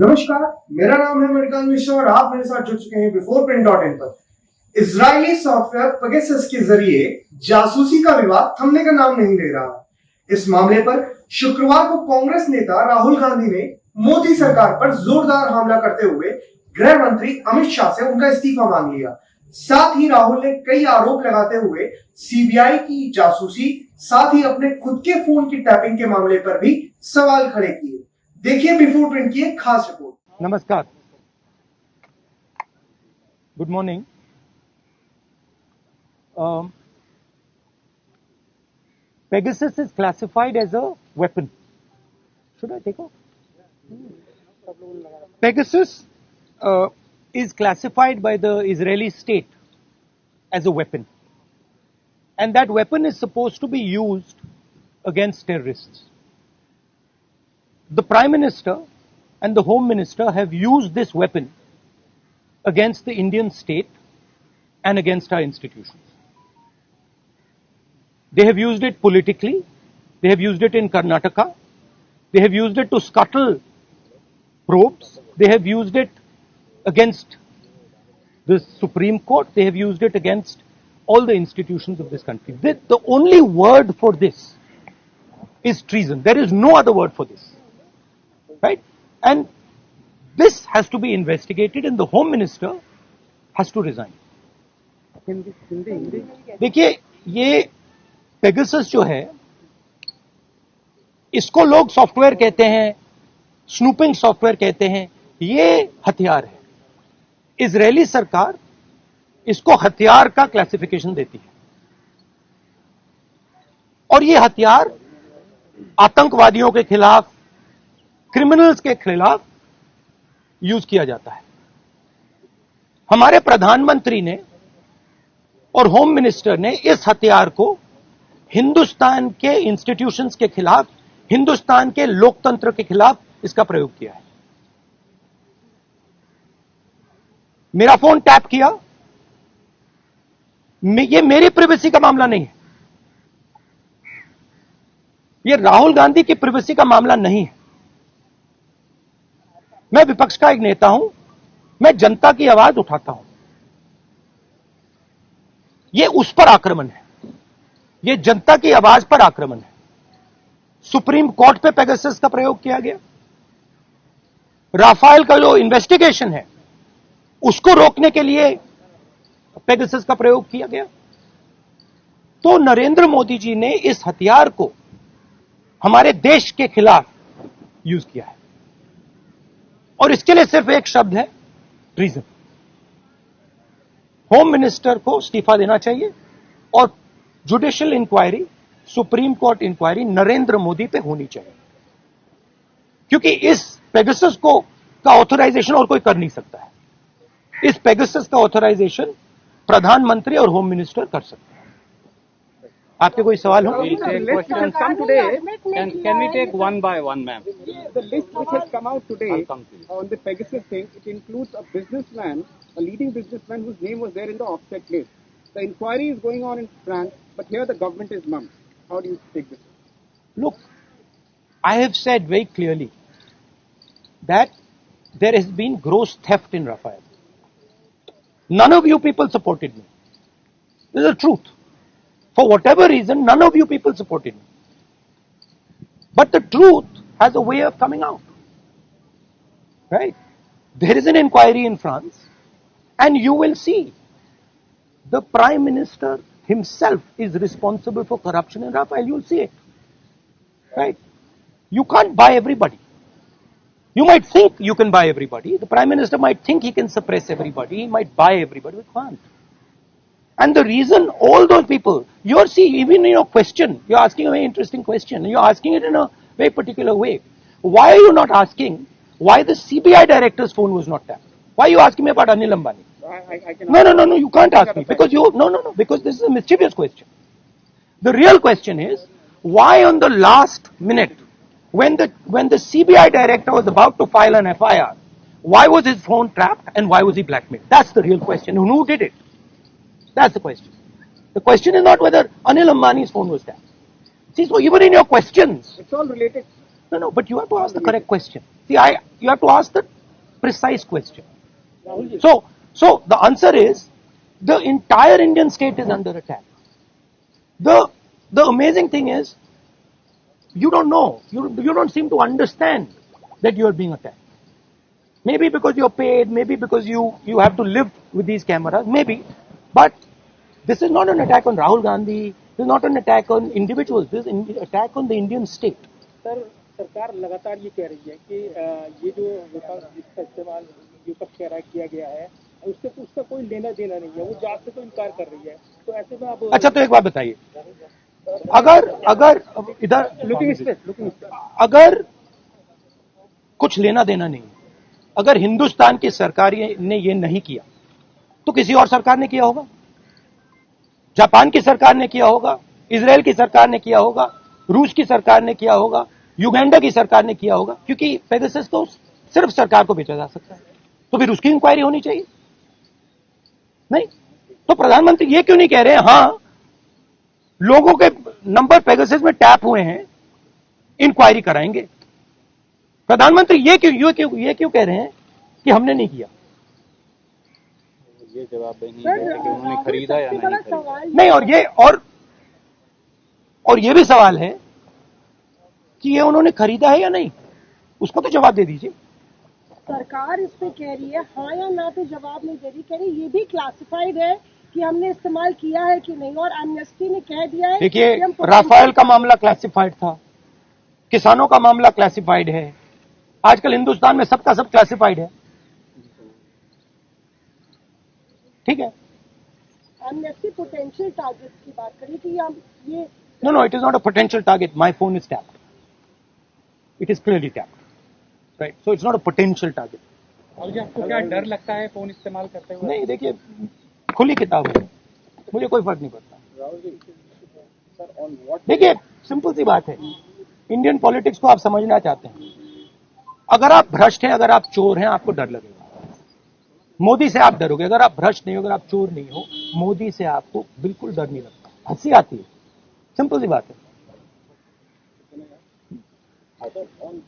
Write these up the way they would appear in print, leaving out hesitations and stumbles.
नमस्कार, मेरा नाम है मणिकांत मिश्रा और आप मेरे साथ जुड़ चुके हैं बिफोर प्रिंट डॉट इन पर। इजरायली सॉफ्टवेयर पेगासस के जरिए जासूसी का विवाद थमने का नाम नहीं ले रहा। इस मामले पर शुक्रवार को कांग्रेस नेता राहुल गांधी ने मोदी सरकार पर जोरदार हमला करते हुए गृह मंत्री अमित शाह से उनका इस्तीफा मांग लिया। साथ ही राहुल ने कई आरोप लगाते हुए सीबीआई की जासूसी, साथ ही अपने खुद के फोन की टैपिंग के मामले पर भी सवाल खड़े किए। देखिए बिफोर प्रिंट की एक खास रिपोर्ट। नमस्कार, good morning. Pegasus is classified as a weapon. Should I take off? Pegasus is classified by the Israeli state as a weapon, and that weapon is supposed to be used against terrorists. The Prime Minister and the Home Minister have used this weapon against the Indian state and against our institutions. They have used it politically, they have used it in Karnataka, they have used it to scuttle probes, they have used it against the Supreme Court, they have used it against all the institutions of this country. The only word for this is treason. There is no other word for this. Right? And this has to be investigated and the Home Minister has to resign. देखिए, ये Pegasus जो है, इसको लोग software कहते हैं, snooping software कहते हैं, ये हथियार है। इजरायली सरकार इसको हथियार का क्लासिफिकेशन देती है और ये हथियार आतंकवादियों के खिलाफ, क्रिमिनल्स के खिलाफ यूज किया जाता है। हमारे प्रधानमंत्री ने और होम मिनिस्टर ने इस हथियार को हिंदुस्तान के इंस्टीट्यूशंस के खिलाफ, हिंदुस्तान के लोकतंत्र के खिलाफ इसका प्रयोग किया है। मेरा फोन टैप किया, ये मेरी प्राइवेसी का मामला नहीं है, ये राहुल गांधी की प्राइवेसी का मामला नहीं है। मैं विपक्ष का एक नेता हूं, मैं जनता की आवाज उठाता हूं। ये उस पर आक्रमण है, ये जनता की आवाज पर आक्रमण है। सुप्रीम कोर्ट पे पेगासस का प्रयोग किया गया, राफेल का जो इन्वेस्टिगेशन है उसको रोकने के लिए पेगासस का प्रयोग किया गया। तो नरेंद्र मोदी जी ने इस हथियार को हमारे देश के खिलाफ यूज किया है और इसके लिए सिर्फ एक शब्द है, ट्रीजन। होम मिनिस्टर को इस्तीफा देना चाहिए और judicial inquiry, supreme court inquiry Narendra Modi पे होनी चाहिए, क्योंकि इस पेगासस को का ऑथराइजेशन और कोई कर नहीं सकता है। इस पेगासस का ऑथराइजेशन प्रधानमंत्री और होम मिनिस्टर कर सकते हैं। आपके कोई सवाल हो? Come today, can we take one by one, ma'am? The list which has come out today on the Pegasus thing, it includes a businessman, a leading businessman whose name was there in the offset list. The inquiry is going on in France, but here the government is mum. How do you take this? Look, I have said very clearly that there has been gross theft in Rafael. None of you people supported me. This is the truth. For whatever reason, none of you people supported me. But the truth has a way of coming out. Right? There is an inquiry in France, and you will see the Prime Minister himself is responsible for corruption in Rafael. You'll see it. Right? You can't buy everybody. You might think you can buy everybody. The Prime Minister might think he can suppress everybody. He might buy everybody, but can't. And the reason all those people, you're seeing, even in your question, you're asking a very interesting question. You're asking it in a very particular way. Why are you not asking why the CBI director's phone was not tapped? Why are you asking me about Anil Ambani? I can No, you can't ask me because because this is a mischievous question. The real question is, why on the last minute, when the CBI director was about to file an FIR, why was his phone trapped and why was he blackmailed? That's the real question. And who did it? That's the question. The question is not whether Anil Ambani's phone was tapped. See, so even in your questions, It's all related. No, but you have to ask the correct question. See, you have to ask the precise question. So the answer is, the entire Indian state is under attack. The amazing thing is, you don't know, you don't seem to understand that you are being attacked. Maybe because you're paid, maybe because you have to live with these cameras, maybe. But this is not an attack on Rahul Gandhi. This is not an attack on individuals. This is an attack on the Indian state. Sir, सरकार लगातार ये कह रही है कि ये जो जिसका इस्तेमाल विपक्ष कह रहा है किया गया है, उसका कोई लेना देना नहीं है, वो जांच से तो इनकार कर रही है। तो ऐसे में आप अच्छा, तो एक बात बताइए, अगर इधर अगर कुछ लेना देना नहीं, अगर हिंदुस्तान की सरकार ने ये नहीं किया, तो किसी और सरकार ने किया होगा, जापान की सरकार ने किया होगा, इजराइल की सरकार ने किया होगा, रूस की सरकार ने किया होगा, युगांडा की सरकार ने किया होगा, क्योंकि पेगासस तो सिर्फ सरकार को बेचा जा सकता है, तो फिर उसकी इंक्वायरी होनी चाहिए। नहीं तो प्रधानमंत्री ये क्यों नहीं कह रहे हैं, हाँ लोगों के नंबर पेगासस में टैप हुए हैं, इंक्वायरी कराएंगे। प्रधानमंत्री ये क्यों कह रहे हैं कि हमने नहीं किया? ये जवाब नहीं है कि उन्होंने खरीदा या नहीं खरीदा। नहीं, और ये भी सवाल है कि ये उन्होंने खरीदा है या नहीं, उसको तो जवाब दे दीजिए। सरकार इस पे कह रही है हाँ या ना, तो जवाब नहीं दे रही, कह रही ये भी क्लासिफाइड है कि हमने इस्तेमाल किया है कि नहीं, और एमनेस्टी ने कह दिया है। देखिए, राफेल का मामला क्लासिफाइड था, किसानों का मामला क्लासिफाइड है, आजकल हिंदुस्तान में सबका सब क्लासिफाइड है, ठीक है। एमनेस्टी पोटेंशियल टारगेट्स की बात करी थी, हम ये No, it is not a potential target. My phone is tapped. It is clearly tapped. Right? So it's not a potential target. और आपको क्या डर लगता है फोन इस्तेमाल करते हुए? नहीं, देखिए खुली किताब है, मुझे कोई फर्क नहीं पड़ता। देखिए सिंपल सी बात है, इंडियन पॉलिटिक्स को आप समझना चाहते हैं, अगर आप भ्रष्ट हैं, अगर आप चोर हैं, आपको डर लगेगा। मोदी से आप डरोगे, अगर आप भ्रष्ट नहीं हो, अगर आप चोर नहीं हो, मोदी से आपको बिल्कुल डर नहीं लगता, हंसी आती है, सिंपल सी बात है।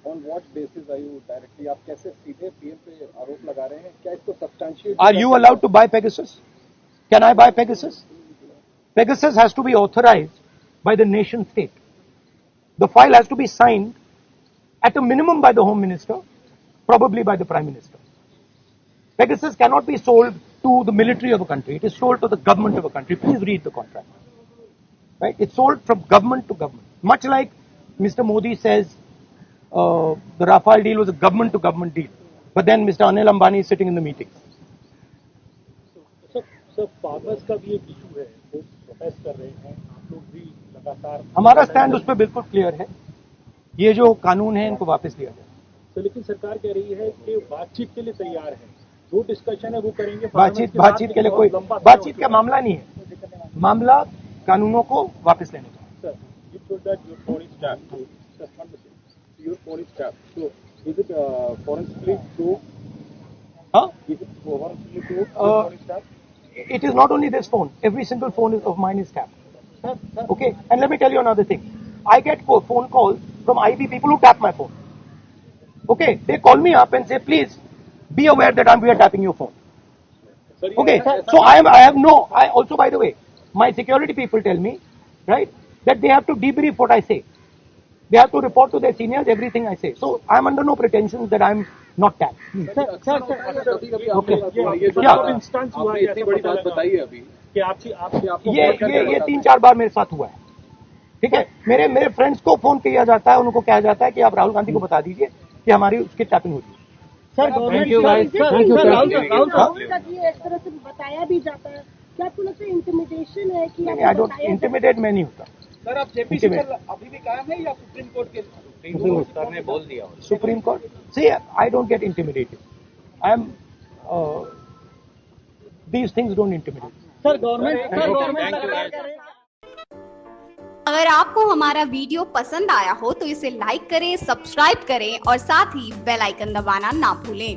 On what basis are you directly, आप कैसे सीधे पीएम पे आरोप लगा रहे हैं? क्या इसको substantiate? Are you allowed to buy Pegasus? Can I buy Pegasus? Pegasus has to be authorized by the nation state. The file has to be signed at a minimum by the Home Minister, probably by the Prime Minister. Pegasus cannot be sold to the military of a country. It is sold to the government of a country. Please read the contract. Right? It's sold from government to government. Much like Mr. Modi says, the Rafale deal was a government to government deal. But then Mr. Anil Ambani is sitting in the meetings. Sir farmers का भी एक issue है, वो protest कर रहे हैं, आप लोग भी लगातार। हमारा स्टैंड उस पर बिल्कुल क्लियर है, ये जो कानून है इनको वापस लिया जाए। तो लेकिन सरकार कह रही है कि बातचीत के लिए तैयार है, जो डिस्कशन है वो करेंगे। बातचीत के लिए कोई बातचीत का मामला नहीं है, मामला कानूनों को वापस लेने का। Sir, you told that your phone is tapped. Sir, one second. Your phone is tapped. So, is it forensically proved? Huh? Is it forensically proved? Your phone is tapped? It is not only this phone. Every single phone of mine is tapped. Okay, and let me tell you another thing. I get phone calls from IB people who tap my phone. Okay, they call me up and say, please be aware that we are tapping your phone. Okay, so I also, by the way, my security people tell me, right, that they have to debrief what I say. They have to report to their seniors everything I say. So I'm under no pretensions that I'm not tapped. Okay. क्या? Instance हुआ है, इतनी बड़ी बात बताइए अभी कि आपको ये 3-4 बार मेरे साथ हुआ है, ठीक है। मेरे फ्रेंड्स को फोन किया जाता है, उनको कहा जाता है कि आप राहुल गांधी को बता दीजिए कि हमारी उसकी टैपिंग हो रही है। सर राहुल का ये इस तरह से बताया भी जाता है, क्या आपको लगता है इंटिमिडेशन है कि आई डोंट इंटिमिडेट, मैं नहीं होता। सर आप जेपीसी पर अभी भी कायम है या सुप्रीम कोर्ट के? सर ने बोल दिया। Supreme court, see, I don't get intimidated. These things don't intimidate. Sir government अगर आपको हमारा वीडियो पसंद आया हो तो इसे लाइक करें, सब्सक्राइब करें और साथ ही बेल आइकन दबाना ना भूलें।